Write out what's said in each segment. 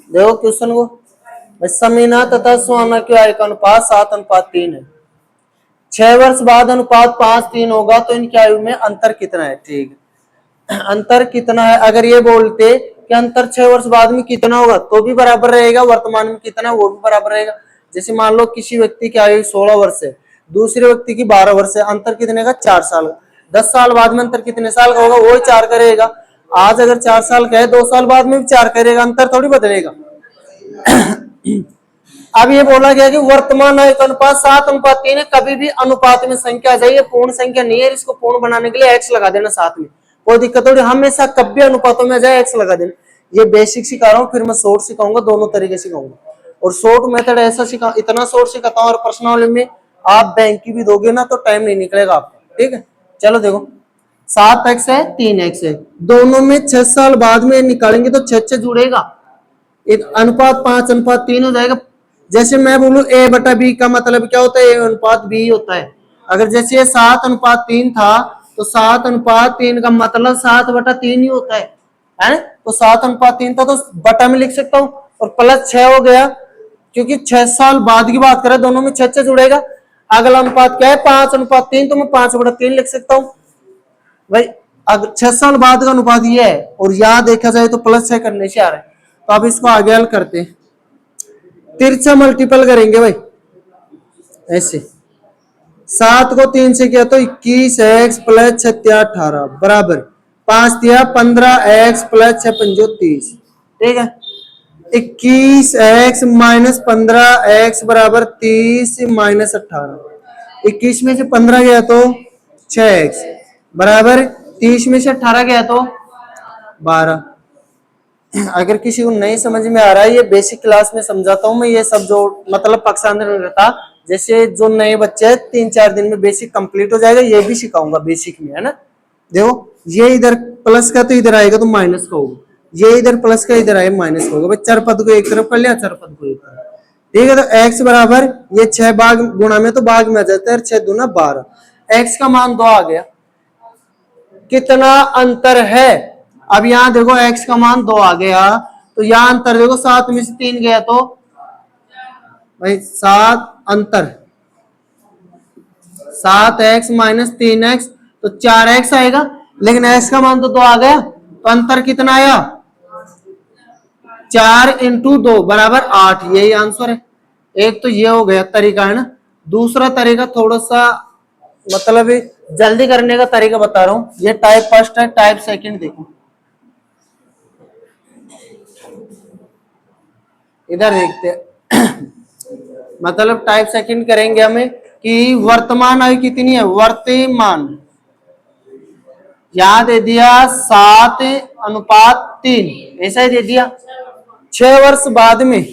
देखो क्वेश्चन को, समीना तथा सुहाना की आय का अनुपात 7:3 है। 6 वर्ष बाद अनुपात 5:3 होगा तो इनकी आयु में अंतर कितना है? ठीक है, अंतर कितना है? अगर ये बोलते कि अंतर 6 वर्ष बाद में कितना होगा तो भी बराबर रहेगा, वर्तमान में कितना वो भी बराबर रहेगा। जैसे मान लो किसी व्यक्ति की आयु 16 वर्ष है, दूसरे व्यक्ति की 12 वर्ष है, अंतर कितने का? 4 साल। 10 साल बाद में अंतर कितने साल का होगा? वो ही 4 करेगा। आज अगर 4 साल का है, 2 साल बाद में भी 4 करेगा, अंतर थोड़ी बदलेगा। अब ये बोला गया कि वर्तमान आयु का अनुपात 7:3 है। कभी भी अनुपात में संख्या आ जाए, पूर्ण संख्या नहीं है, इसको पूर्ण बनाने के लिए एक्स लगा देना साथ में, कोई दिक्कत थोड़ी। हमेशा कभी अनुपातों में आ जाए एक्स लगा देना। ये बेसिक सिखा रहा हूँ, फिर मैं शॉर्ट सिखाऊंगा, दोनों तरीके सिखाऊंगा। और शॉर्ट मेथड ऐसा सिखा, इतना शॉर्ट सिखाता हूँ और पर्सनल में आप बैंक की भी दोगे ना तो टाइम नहीं निकलेगा आपका। ठीक है, चलो देखो 7x है 3x है, दोनों में 6 साल बाद में निकालेंगे तो 6 जुड़ेगा, एक अनुपात 5:3 हो जाएगा। जैसे मैं बोलूं a/b का मतलब क्या होता है? a/b होता है। अगर जैसे ये 7:3 था तो 7:3 का मतलब 7/3 ही होता है ना? तो 7:3 था तो बटा में लिख सकता हूँ और +6 हो गया, क्योंकि 6 साल बाद की बात करें, दोनों में 6 जुड़ेगा। अगला अनुपात क्या है? 5:3, तो मैं 5/3 लिख सकता हूँ भाई। अगर 6 साल बाद का अनुपात ये है और यहां देखा जाए तो +6 करने से आ रहा है। तो अब इसको आगे हल करते हैं, तिरछा मल्टीपल करेंगे भाई ऐसे। 7 को 3 से किया तो 21x + 6 18 बराबर 5 दिया 15x + 6 5 30। ठीक है, 21x - 15x बराबर 30 - 18। 21 में से 15 गया तो 6x बराबर 30 में से 18 गया तो 12। अगर किसी को नहीं समझ में आ रहा है, ये बेसिक क्लास में समझाता हूँ मैं, ये सब जो मतलब पक्षांतर में रहता, जैसे जो नए बच्चे हैं 3-4 दिन में बेसिक कंप्लीट हो जाएगा, ये भी सिखाऊंगा बेसिक में, है ना। देखो ये इधर प्लस का तो इधर आएगा तो माइनस का होगा, ये इधर प्लस का इधर आएगा माइनस का होगा भाई। चर पद को एक तरफ कर लिया, चर पद को एक तरफ। ठीक है, तो x बराबर ये 6 भाग गुणा में तो भाग में आ जाता है, 6 दूना 12, x का मान 2 आ गया। कितना अंतर है? अब यहां देखो x का मान 2 आ गया, तो यहां अंतर देखो 7 में से 3 गया तो भाई 7 अंतर 7x - 3x तो 4x आएगा, लेकिन x का मान तो 2 आ गया, तो अंतर कितना आया? 4 × 2 बराबर 8। यही आंसर है। एक तो ये हो गया तरीका, है ना। दूसरा तरीका थोड़ा सा मतलब जल्दी करने का तरीका बता रहा हूं। ये टाइप फर्स्ट है, टाइप सेकंड देखो, इधर देखते हैं। मतलब टाइप सेकंड करेंगे हमें कि वर्तमान आयु कितनी है? वर्तमान यहां दे दिया 7:3, ऐसा ही दे दिया। 6 वर्ष बाद में,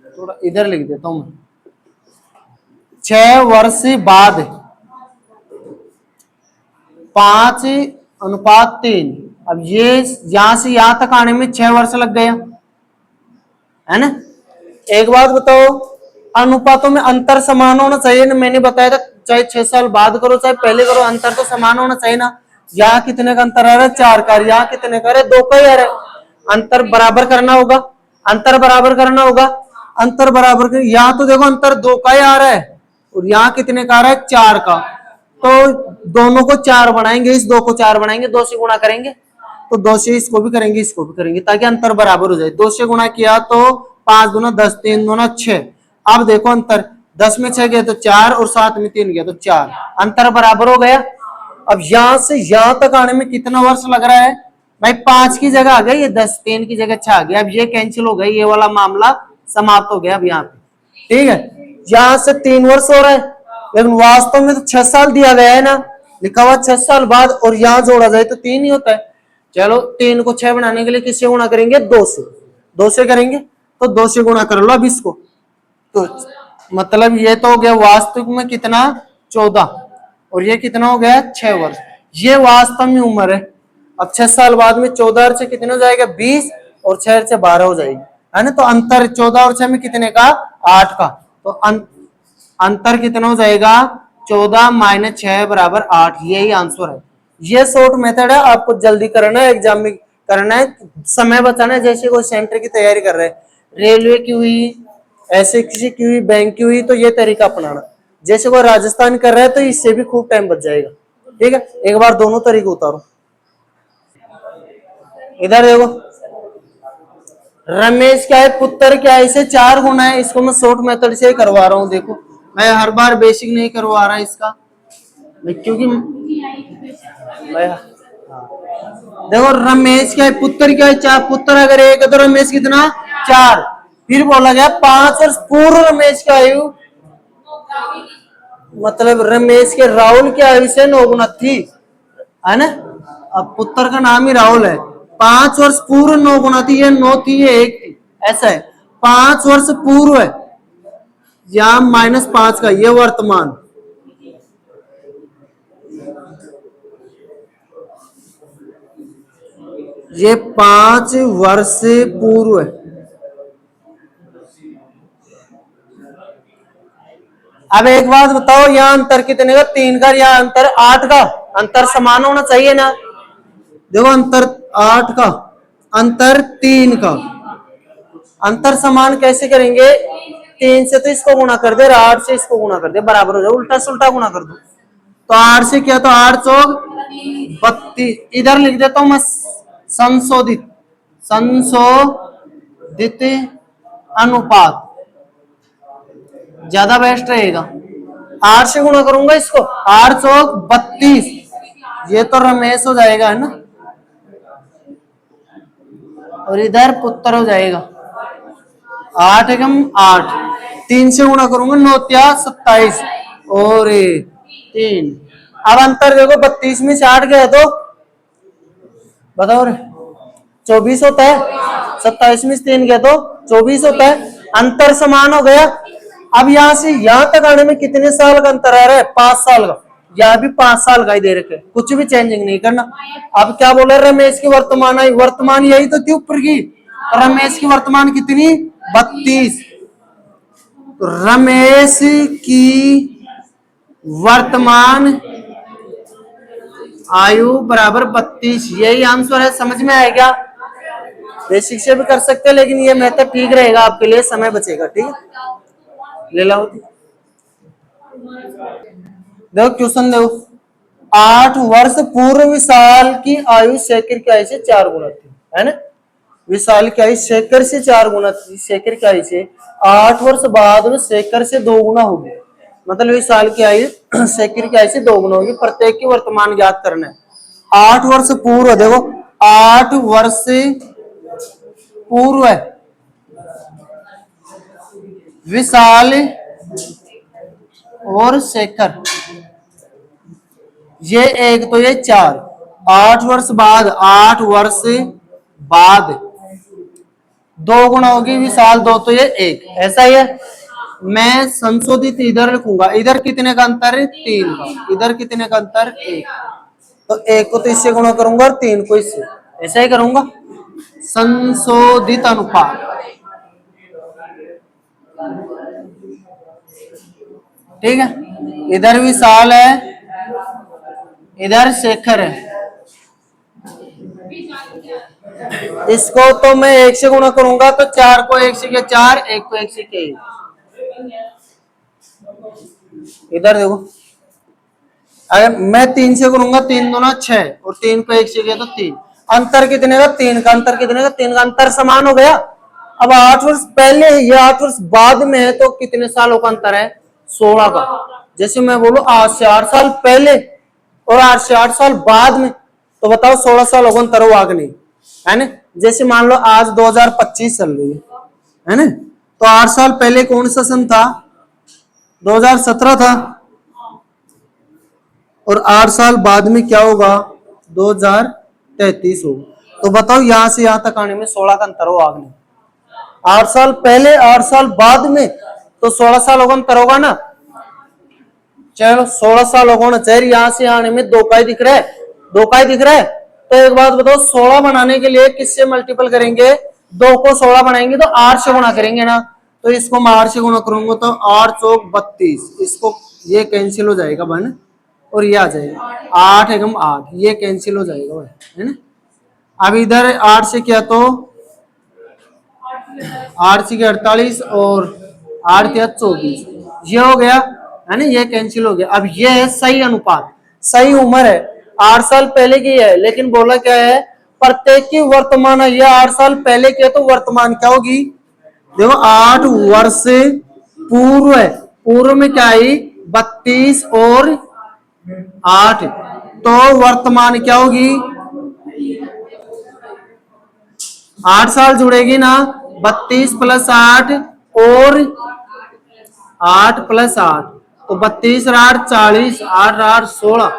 थोड़ा इधर लिख देता हूं मैं, 6 वर्ष बाद 5:3। अब ये यहां से यहां तक आने में 6 वर्ष लग गया, है ना। एक बात बताओ, अनुपातों में अंतर समान होना चाहिए ना। मैंने बताया था चाहे 6 साल बाद करो चाहे पहले करो, अंतर तो समान होना चाहिए ना। यहाँ कितने का अंतर आ रहा है? 4 का। यहाँ कितने का आ रहा है? 2 का ही आ रहा है। अंतर बराबर करना होगा, अंतर बराबर करना होगा, अंतर बराबर कर। यहाँ तो देखो अंतर 2 का ही आ रहा है और यहाँ कितने का आ रहा है? 4 का। तो दोनों को 4 बनाएंगे, इस 2 को 4 बनाएंगे, 2 से गुणा करेंगे, तो 2 से इसको भी करेंगे इसको भी करेंगे, ताकि अंतर बराबर हो जाए। 2 से गुणा किया तो 5 दूना 10, 3 दूना 6। अब देखो अंतर 10 में 6 गया तो 4 और 7 में 3 गया तो 4, अंतर बराबर हो गया। अब यहां से यहां तक आने में कितना वर्ष लग रहा है भाई? 5 की जगह आ गया ये 10, 3 की जगह 6 आ गया। अब ये कैंसिल हो गया, ये वाला मामला समाप्त हो गया अब यहाँ पे। ठीक है, यहां से 3 वर्ष हो रहा है, लेकिन वास्तव में तो 6 साल दिया गया है ना, लिखा हुआ 6 साल बाद, और यहां जोड़ा जाए तो 3 ही होता है। चलो 3 को 6 बनाने के लिए किससे गुणा करेंगे? 2 से। 2 से करेंगे तो 2 से गुणा कर लो अब इसको, तो मतलब ये तो हो गया वास्तविक में कितना? 14, और ये कितना हो गया? 6 वर्ष। ये वास्तव में उम्र है। अब 6 साल बाद में 14 से कितना हो जाएगा? 20, और 6 से 12 हो जाएगी, है ना। तो अंतर 14 और 6 में कितने का? 8 का। तो अंतर कितना हो जाएगा? 14 - 6 बराबर 8। यही आंसर है। ये शॉर्ट मेथड है, आपको जल्दी करना है, एग्जाम में करना है, समय बचाना है। जैसे कोई सेंटर की तैयारी कर रहे हैं, रेलवे की हुई, ऐसे किसी की हुई, बैंक की हुई, तो ये तरीका अपनाना। जैसे वो राजस्थान कर रहा है तो इससे भी खूब टाइम बच जाएगा। ठीक है, एक बार दोनों तरीके उतारो। इधर देखो, रमेश क्या है, पुत्र क्या है, इसे 4 गुना है। इसको मैं शॉर्ट मेथड से करवा रहा हूँ। देखो, मैं हर बार बेसिक नहीं करवा रहा इसका, क्योंकि मैं, देखो रमेश क्या है, पुत्र क्या है, 4। पुत्र अगर 1 है तो रमेश कितना, 4। फिर बोला गया 5 वर्ष पूर्व रमेश की आयु, मतलब रमेश के राहुल की आयु से 9 गुना थी, है ना। अब पुत्र का नाम ही राहुल है। 5 वर्ष पूर्व 9 गुना थी, ये 9 थी, ये 1 थी, ऐसा है। 5 वर्ष पूर्व है, या -5 का ये वर्तमान, ये 5 वर्ष पूर्व है। अब एक बात बताओ, यहाँ अंतर कितने का, 3 का, यहाँ अंतर 8 का। अंतर समान होना चाहिए ना। देखो अंतर 8 का, अंतर 3 का, अंतर समान कैसे करेंगे, 3 से तो इसको गुणा कर दे, 8 से इसको गुणा कर दे, बराबर हो जाए, उल्टा सुल्टा गुणा कर दो। तो 8 से क्या, तो 8 चौक 32। इधर लिख देता हूं मैं संशोधित, संशोधित अनुपात, ज्यादा बेस्ट रहेगा। 8 से गुणा करूंगा इसको, 8 चौक 32, ये तो रमेश हो जाएगा, है ना। और इधर पुत्र हो जाएगा, 8 एकम 8, 3 से गुणा करूंगा, 9 त्या 27, और 3। अब अंतर देखो, 32 में से 8 गया तो बताओ रे, 24 होता है। 27 में से 3 गया तो 24 होता है। अंतर समान हो गया। अब यहां से यहां तक आने में कितने साल का अंतर आ रहा है, 5 साल का। यहाँ भी 5 साल का ही दे रखे, कुछ भी चेंजिंग नहीं करना। अब क्या बोले, रमेश की वर्तमान आई, वर्तमान यही तो थी ऊपर की, रमेश की वर्तमान कितनी, 32। तो रमेश की वर्तमान आयु बराबर 32, यही आंसर है। समझ में आएगा, बेसिक से भी कर सकते हैं, लेकिन ये मेथड ठीक रहेगा आपके लिए, समय बचेगा। ठीक है, ले लो। देखो क्वेश्चन देखो, 8 वर्ष पूर्व विशाल की आयु शेखर की आयु से 4 गुना थी, है ना। विशाल की आयु शेखर से 4 गुना थी, शेखर की आयु से 8 वर्ष बाद में शेखर से 2 गुना होगी। मतलब विशाल की आयु शेखर की आयु से 2 गुना होगी। प्रत्येक की वर्तमान ज्ञात करना है। 8 वर्ष पूर्व, देखो 8 वर्ष पूर्व विशाल और शेखर, ये 1 तो ये 4, 8 वर्ष बाद, 8 वर्ष बाद 2 गुना होगी विशाल, 2 तो ये 1, ऐसा ही है। मैं संशोधित इधर लिखूंगा, इधर कितने का अंतर है, 3 का, इधर कितने का अंतर, 1। तो 1 को तो इससे गुणा करूंगा और 3 को इससे, ऐसा ही करूंगा। संशोधित अनुपात, ठीक है। इधर विशाल है, इधर शेखर है। इसको तो मैं 1 से गुणा करूंगा, तो 4 को 1 से किया 4, 1 को 1 से किया। इधर देखो, अगर मैं 3 से करूंगा, 3 दूना 6, और 3 को 1 से किया तो 3। अंतर कितने का, 3 का। अंतर कितने का, 3 का। अंतर समान हो गया। अब 8 वर्ष पहले है, ये 8 वर्ष बाद में है, तो कितने सालों का अंतर है, 16 का। जैसे मैं बोलू आज से 8 साल पहले और आज से 8 साल बाद में, तो बताओ 16 साल होगा अंतर हो, आगे नहीं, है ना। जैसे मान लो आज 2025 चल रही है ना, तो 8 साल पहले कौन सा सन था, 2017 था। और 8 साल बाद में क्या होगा, 2033 होगा। तो बताओ यहां से यहां तक आने में 16 का अंतर हो, आगे नहीं। 8 साल पहले, 8 साल बाद में, तो 16 साल होगा, अंतर होगा ना। चलो 16 साल होगा चाहिए, यहां से आने में 2 का ही दिख रहा है, 2 का ही दिख रहा है। तो एक बात बताओ, 16 बनाने के लिए किससे मल्टीपल करेंगे, 2 को 16 बनाएंगे तो 8 से गुणा करेंगे ना। तो इसको मैं 8 से गुणा करूंगा, तो 8 चौक 32, इसको ये कैंसिल हो जाएगा बन, और ये आ जाएगा 8 एकम 8, ये कैंसिल हो जाएगा भाई, है ना। अब इधर 8 से क्या, तो 8 6 48 और 8 या 24, ये हो गया है ना, ये कैंसिल हो गया। अब ये है सही अनुपात, सही उम्र है, 8 साल पहले की है, लेकिन बोला क्या है, प्रत्येक की वर्तमान है, ये 8 साल पहले की है तो वर्तमान क्या होगी, देखो 8 वर्ष पूर्व है, पूर्व में क्या आई 32 और 8, तो वर्तमान क्या होगी, 8 साल जुड़ेगी ना, 32 प्लस 8 और 8 प्लस 8, तो 32 और 8 40, 8 8 16,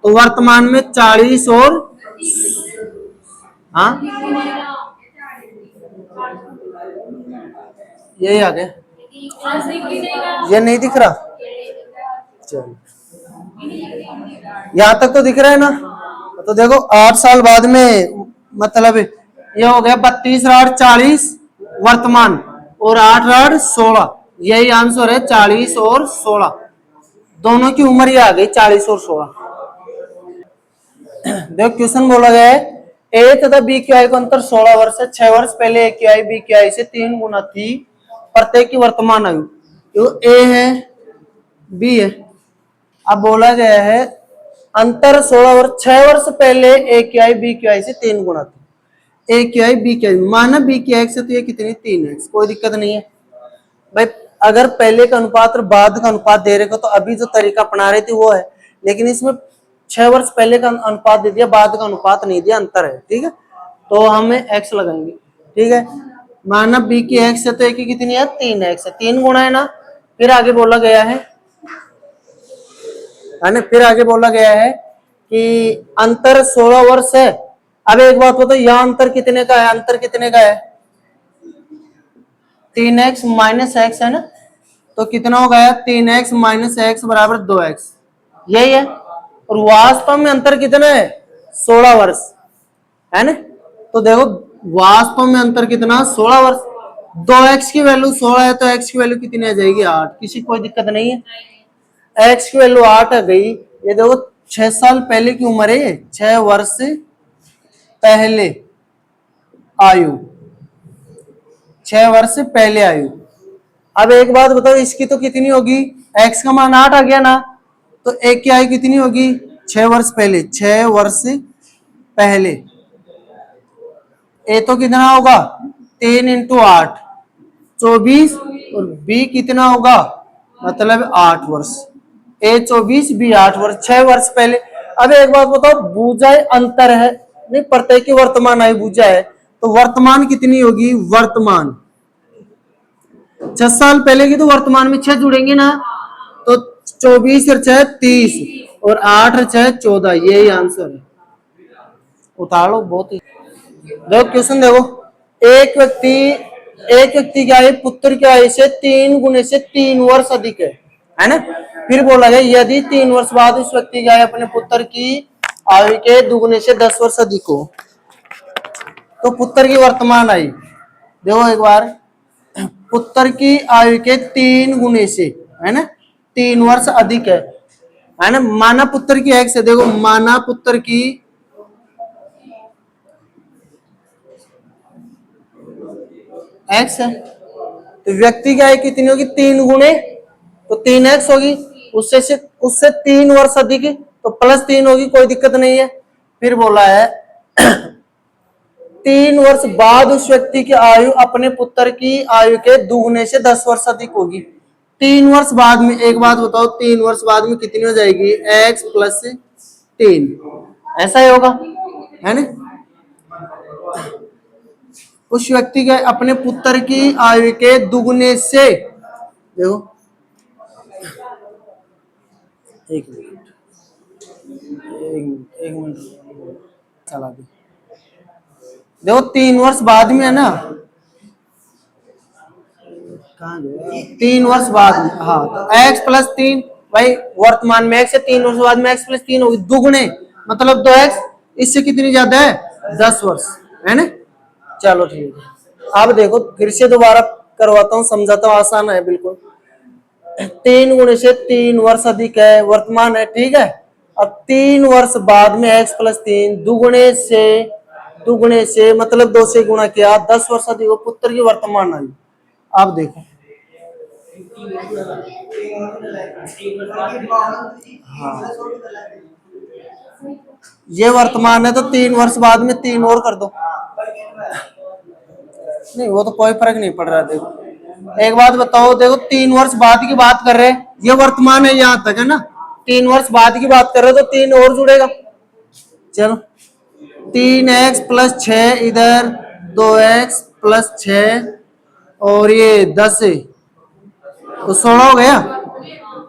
तो वर्तमान में 40 और हाँ यही आ गया, ये नहीं दिख रहा, चलो यहां तक तो दिख रहा है ना। तो देखो 8 साल बाद में मतलब ये हो गया 32 8 40 वर्तमान और 8 8 16, यही आंसर है 40 और 16, दोनों की उम्र ही आ गई 40 और 16। देखो क्वेश्चन बोला गया है ए तथा बी की आयु का अंतर 16 वर्ष है, 6 वर्ष पहले ए की आयु बी की आयु से 3 गुना थी, प्रत्येक की वर्तमान आयु, तो ए है बी है। अब बोला गया है अंतर 16 वर्ष, 6 वर्ष पहले ए की आयु बी की आयु से 3 गुना थी, ए की आयु बी की आयु माना बी की आयु से, तो ये कितनी 3x, कोई दिक्कत नहीं है भाई। अगर पहले का अनुपात और बाद का अनुपात दे रहे को तो अभी जो तरीका अपना रहे थे वो है, लेकिन इसमें 6 वर्ष पहले का अनुपात दे दिया, बाद का अनुपात नहीं दिया, अंतर है, ठीक है, तो हमें x लगाएंगे, ठीक है। माना b की x है तो a की कितनी है 3x है, 3 गुना है ना। फिर आगे बोला गया है ना, फिर आगे बोला गया है कि अंतर 16 वर्ष है। अब एक बात बताओ, यह अंतर कितने का है, अंतर कितने का है 3x माइनस एक्स है ना, तो कितना हो गया 3x माइनस एक्स बराबर 2x, यही है। और वास्तव में अंतर कितना है 16 वर्ष है ना, तो देखो वास्तव में अंतर कितना 16 वर्ष, 2x की वैल्यू 16 है तो x की वैल्यू कितनी आ जाएगी 8, किसी कोई दिक्कत नहीं है, x की वैल्यू 8 आ गई। ये देखो 6 साल पहले की उम्र है, 6 वर्ष पहले आयु, 6 वर्ष पहले आयु। अब एक बात बताओ, इसकी तो कितनी होगी, x का मान 8 आ गया ना, तो एक की आयु कितनी होगी 6 वर्ष पहले, 6 वर्ष पहले, ए तो कितना होगा 3 इंटू 8 24, और बी कितना होगा मतलब 8 वर्ष, ए 24 बी 8 वर्ष, 6 वर्ष पहले। अब एक बात बताओ, भुजा अंतर है नहीं, प्रत्येक की वर्तमान आयु भुजा है, तो वर्तमान कितनी होगी, वर्तमान 6 साल पहले की, तो वर्तमान में 6 जुड़ेंगे ना, तो 24 और 6 30 और 8 और 6 14, यही आंसर है, उतार लो बहुत ही। देखो क्वेश्चन देखो, एक व्यक्ति की आयु पुत्र की आयु से 3 गुने से 3 वर्ष अधिक है ना। फिर बोला गया यदि 3 वर्ष बाद उस व्यक्ति की आयु अपने पुत्र की आयु के दुगुने से 10 वर्ष अधिक हो, तो पुत्र की वर्तमान आयु देखो एक बार, पुत्र की आयु के 3 गुने से है ना 3 वर्ष अधिक है ना। माना पुत्र की x है, देखो माना पुत्र की x है, तो व्यक्ति की आयु कितनी होगी 3 गुणे, तो 3x होगी, उससे 3 वर्ष अधिक तो प्लस 3 होगी, कोई दिक्कत नहीं है। फिर बोला है 3 वर्ष बाद उस व्यक्ति की आयु अपने पुत्र की आयु के दुगने से 10 वर्ष अधिक होगी। 3 वर्ष बाद में एक बात बताओ, 3 वर्ष बाद में कितनी हो जाएगी x प्लस 3, ऐसा ही होगा है ना। उस व्यक्ति के अपने पुत्र की आयु के दुगने से, देखो एक मिनट चला दे, देखो 3 वर्ष बाद में है ना, 3 वर्ष बाद में, हाँ तो x प्लस 3, भाई वर्तमान में x है, 3 वर्ष बाद में x प्लस 3 होगी, दुगने मतलब 2x, इससे कितनी ज्यादा है 10 वर्ष है ना। चलो ठीक है, अब देखो फिर से दोबारा करवाता हूँ, समझाता हूँ, आसान है बिल्कुल। 3 गुणे से 3 वर्ष अधिक है, वर्तमान है, ठीक है। अब 3 वर्ष बाद में x प्लस 3 दुगुने से दुगुने से मतलब 2 से गुणा किया, 10 वर्ष अधिक हो पुत्र की वर्तमान आयु। अब देखो हाँ, ये वर्तमान है तो 3 वर्ष बाद में 3 और कर दो। नहीं वो तो कोई फर्क नहीं पड़ रहा। देखो एक बात बताओ, देखो 3 वर्ष बाद की बात कर रहे हैं, ये वर्तमान है यहां तक है ना, 3 वर्ष बाद की बात कर रहे हो तो 3 और जुड़ेगा। चलो 3x+6 इधर, 2x+6 और ये 10 है तो 16 हो गया।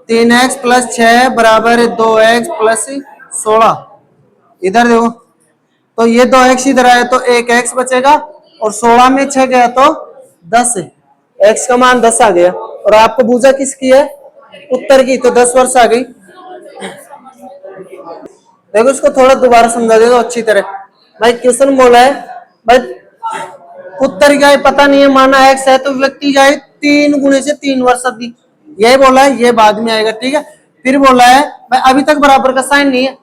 3x+6 बराबर है 2x+16। इधर देखो तो ये 2x इधर आया तो 1x बचेगा और 16 में 6 गया तो 10 है। x का मान 10 आ गया और आपको पूछा किसकी है, उत्तर की, तो 10 वर्ष आ गई। देखो इसको थोड़ा दोबारा समझा दे दो अच्छी तरह। भाई क्वेश्चन बोला है भाई उत्तर क्या है पता नहीं है, माना x है तो व्यक्ति जाए 3 गुणे से 3 वर्ष अधिक, यही बोला है, ये बाद में आएगा ठीक है। फिर बोला है भाई अभी तक बराबर का साइन नहीं है,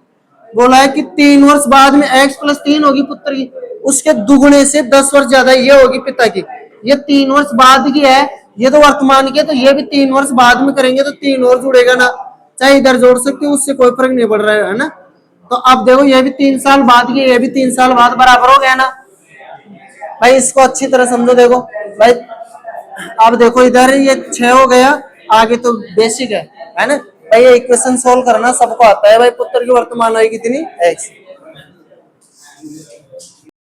बोला है कि 3 वर्ष बाद में x+3 होगी पुत्र की, उसके दुगुने से 10 वर्ष ज्यादा ये होगी पिता की। ये 3 वर्ष बाद की है, ये तो वर्तमान की है, तो ये भी 3 वर्ष बाद में करेंगे तो 3 और जुड़ेगा ना, चाहे इधर जोड़ सकते हो, उससे कोई फर्क नहीं पड़ रहा है ना। तो अब देखो ये भी 3 साल बाद की, ये भी 3 साल बाद, बराबर हो गया ना। भाई इसको अच्छी तरह समझो। देखो भाई अब देखो इधर ये 6 हो गया, आगे तो बेसिक है ना भाई, ये इक्वेशन सोल्व करना सबको आता है भाई। पुत्र की वर्तमान आयु कितनी, x।